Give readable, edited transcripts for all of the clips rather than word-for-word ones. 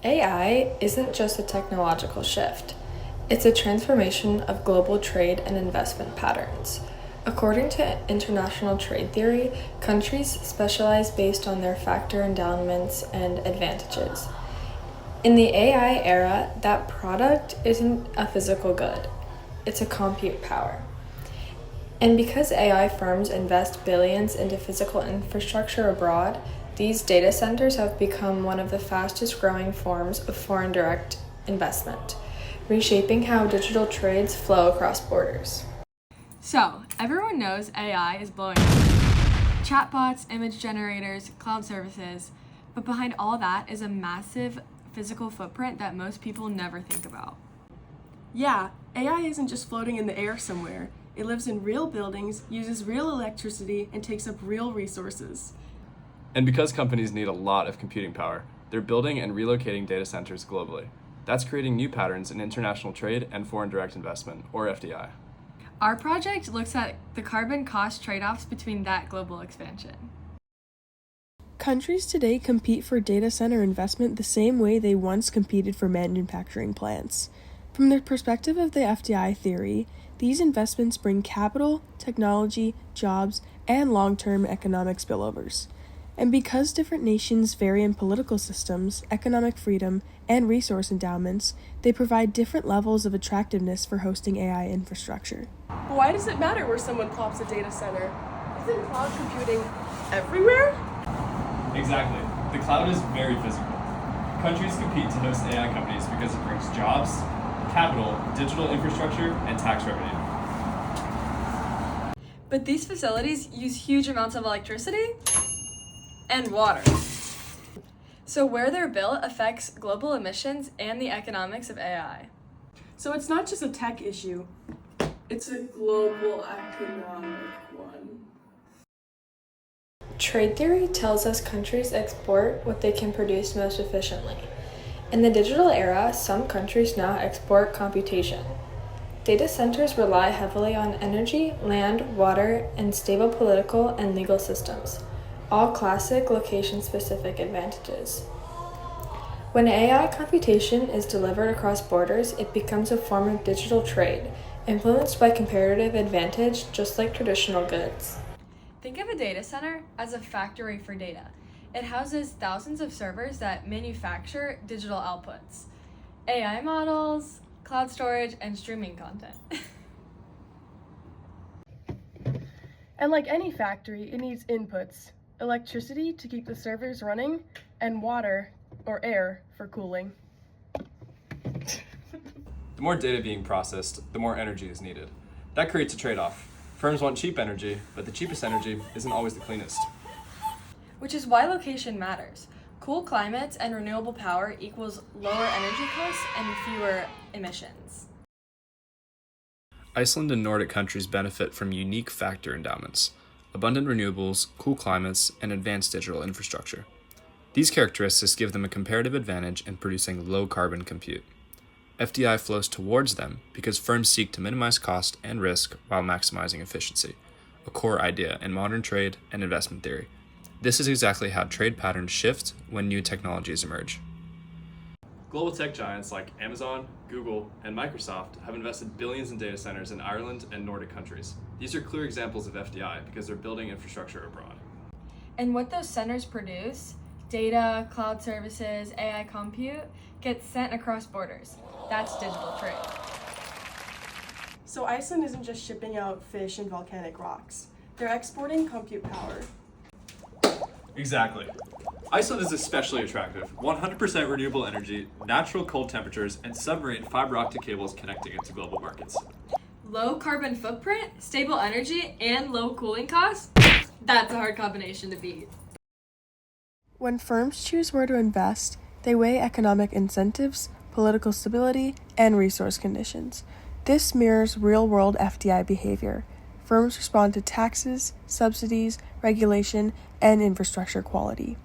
AI isn't just a technological shift, it's a transformation of global trade and investment patterns. According to international trade theory, countries specialize based on their factor endowments and advantages. In the AI era, that product isn't a physical good, it's a compute power. And because AI firms invest billions into physical infrastructure abroad, these data centers have become one of the fastest growing forms of foreign direct investment, reshaping how digital trades flow across borders. So, everyone knows AI is blowing up. Chatbots, image generators, cloud services, but behind all that is a massive physical footprint that most people never think about. Yeah, AI isn't just floating in the air somewhere. It lives in real buildings, uses real electricity, and takes up real resources. And because companies need a lot of computing power, they're building and relocating data centers globally. That's creating new patterns in international trade and foreign direct investment, or FDI. Our project looks at the carbon cost trade-offs between that global expansion. Countries today compete for data center investment the same way they once competed for manufacturing plants. From the perspective of the FDI theory, these investments bring capital, technology, jobs, and long-term economic spillovers. And because different nations vary in political systems, economic freedom, and resource endowments, they provide different levels of attractiveness for hosting AI infrastructure. But why does it matter where someone plops a data center? Isn't cloud computing everywhere? Exactly. The cloud is very physical. Countries compete to host AI companies because it brings jobs, capital, digital infrastructure, and tax revenue. But these facilities use huge amounts of electricity and water. So where they're built affects global emissions and the economics of AI. So it's not just a tech issue, it's a global economic one. Trade theory tells us countries export what they can produce most efficiently. In the digital era, some countries now export computation. Data centers rely heavily on energy, land, water, and stable political and legal systems, all classic location-specific advantages. When AI computation is delivered across borders, it becomes a form of digital trade, influenced by comparative advantage just like traditional goods. Think of a data center as a factory for data. It houses thousands of servers that manufacture digital outputs, AI models, cloud storage, and streaming content. And like any factory, it needs inputs, electricity to keep the servers running, and water or air for cooling. The more data being processed, the more energy is needed. That creates a trade-off. Firms want cheap energy, but the cheapest energy isn't always the cleanest. Which is why location matters. Cool climates and renewable power equals lower energy costs and fewer emissions. Iceland and Nordic countries benefit from unique factor endowments, abundant renewables, cool climates, and advanced digital infrastructure. These characteristics give them a comparative advantage in producing low-carbon compute. FDI flows towards them because firms seek to minimize cost and risk while maximizing efficiency, a core idea in modern trade and investment theory. This is exactly how trade patterns shift when new technologies emerge. Global tech giants like Amazon, Google, and Microsoft have invested billions in data centers in Ireland and Nordic countries. These are clear examples of FDI because they're building infrastructure abroad. And what those centers produce, data, cloud services, AI compute, gets sent across borders. That's digital trade. So Iceland isn't just shipping out fish and volcanic rocks. They're exporting compute power. Exactly. Iceland is especially attractive. 100% renewable energy, natural cold temperatures, and submarine fiber optic cables connecting it to global markets. Low carbon footprint, stable energy, and low cooling costs? That's a hard combination to beat. When firms choose where to invest, they weigh economic incentives, political stability, and resource conditions. This mirrors real-world FDI behavior. Firms respond to taxes, subsidies, regulation, and infrastructure quality.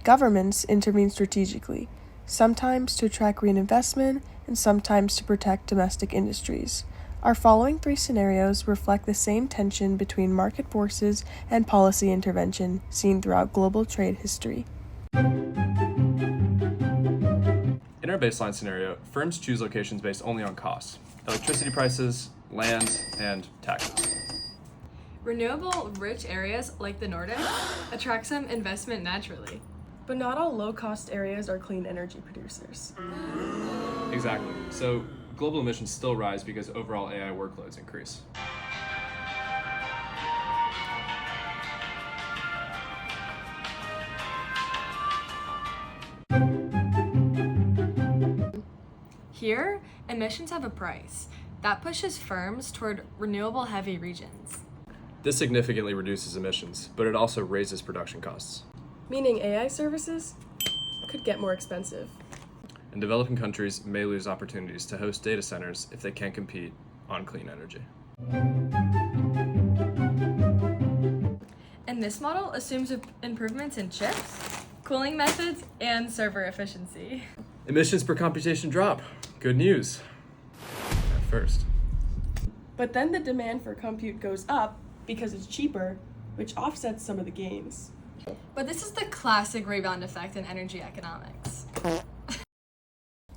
Governments intervene strategically, sometimes to attract reinvestment and sometimes to protect domestic industries. Our following three scenarios reflect the same tension between market forces and policy intervention seen throughout global trade history. In our baseline scenario, firms choose locations based only on costs, electricity prices, land, and taxes. Renewable-rich areas like the Nordics attract some investment naturally. But not all low-cost areas are clean energy producers. Exactly. So global emissions still rise because overall AI workloads increase. Here, emissions have a price. That pushes firms toward renewable-heavy regions. This significantly reduces emissions, but it also raises production costs. Meaning AI services could get more expensive. And developing countries may lose opportunities to host data centers if they can't compete on clean energy. And this model assumes improvements in chips, cooling methods, and server efficiency. Emissions per computation drop. Good news. At first. But then the demand for compute goes up because it's cheaper, which offsets some of the gains. But this is the classic rebound effect in energy economics.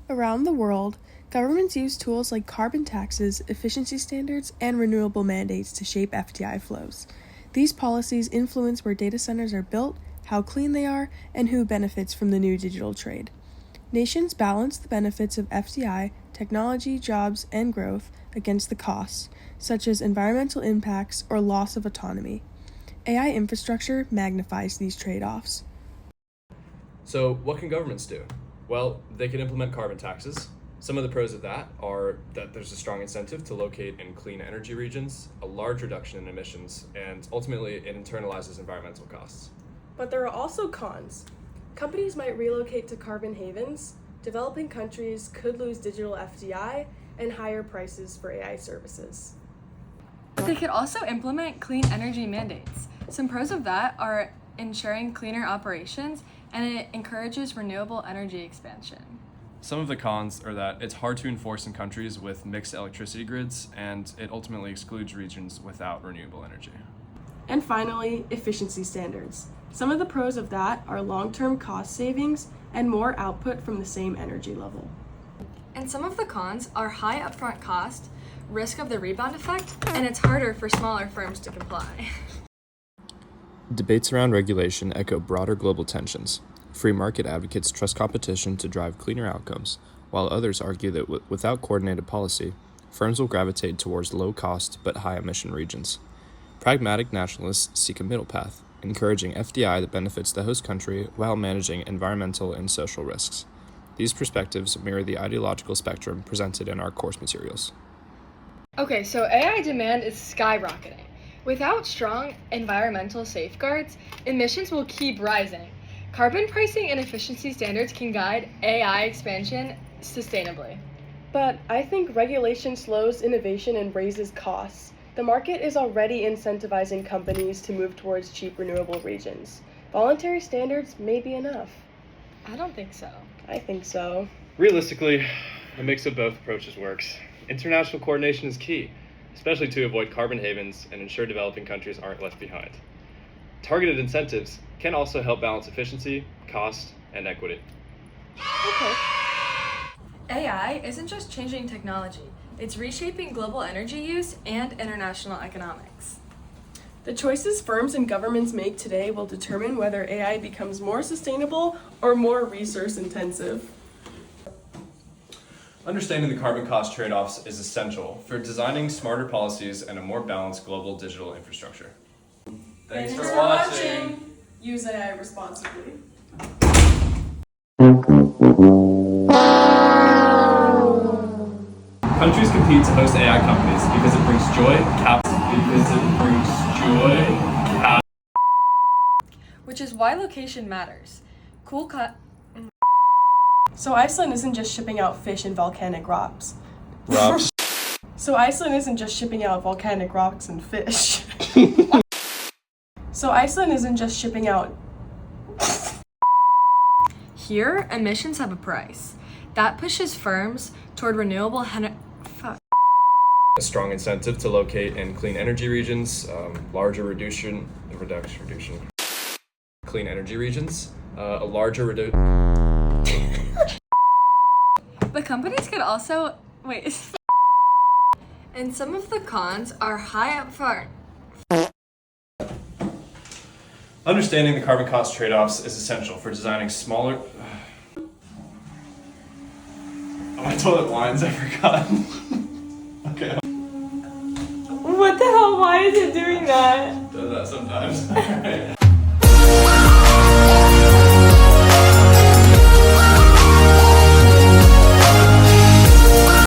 Around the world, governments use tools like carbon taxes, efficiency standards, and renewable mandates to shape FDI flows. These policies influence where data centers are built, how clean they are, and who benefits from the new digital trade. Nations balance the benefits of FDI, technology, jobs, and growth against the costs, such as environmental impacts or loss of autonomy. AI infrastructure magnifies these trade-offs. So what can governments do? Well, they can implement carbon taxes. Some of the pros of that are that there's a strong incentive to locate in clean energy regions, a large reduction in emissions, and ultimately it internalizes environmental costs. But there are also cons. Companies might relocate to carbon havens, developing countries could lose digital FDI, and higher prices for AI services. They could also implement clean energy mandates. Some pros of that are ensuring cleaner operations, and it encourages renewable energy expansion. Some of the cons are that it's hard to enforce in countries with mixed electricity grids, and it ultimately excludes regions without renewable energy. And finally, efficiency standards. Some of the pros of that are long-term cost savings and more output from the same energy level. And some of the cons are high upfront cost, risk of the rebound effect, and it's harder for smaller firms to comply. Debates around regulation echo broader global tensions. Free market advocates trust competition to drive cleaner outcomes, while others argue that without coordinated policy, firms will gravitate towards low-cost but high-emission regions. Pragmatic nationalists seek a middle path, encouraging FDI that benefits the host country while managing environmental and social risks. These perspectives mirror the ideological spectrum presented in our course materials. Okay, so AI demand is skyrocketing. Without strong environmental safeguards, emissions will keep rising. Carbon pricing and efficiency standards can guide AI expansion sustainably. But I think regulation slows innovation and raises costs. The market is already incentivizing companies to move towards cheap renewable regions. Voluntary standards may be enough. I don't think so. I think so. Realistically, a mix of both approaches works. International coordination is key, especially to avoid carbon havens and ensure developing countries aren't left behind. Targeted incentives can also help balance efficiency, cost, and equity. Okay. AI isn't just changing technology, it's reshaping global energy use and international economics. The choices firms and governments make today will determine whether AI becomes more sustainable or more resource intensive. Understanding the carbon cost trade-offs is essential for designing smarter policies and a more balanced global digital infrastructure. Thanks for watching! Use AI responsibly. Countries compete to host AI companies because it brings joy, Which is why location matters. So Iceland isn't just shipping out fish and volcanic rocks. So Iceland isn't just shipping out volcanic rocks and fish. So Iceland isn't just shipping out. Here, emissions have a price. That pushes firms toward renewable A strong incentive to locate in clean energy regions, larger reduction, clean energy regions, a larger companies could also wait. And some of the cons are high upfront. Understanding the carbon cost trade-offs is essential for designing smaller... Oh, my toilet lines, I forgot. Okay. What the hell? Why is it doing that? Does that sometimes.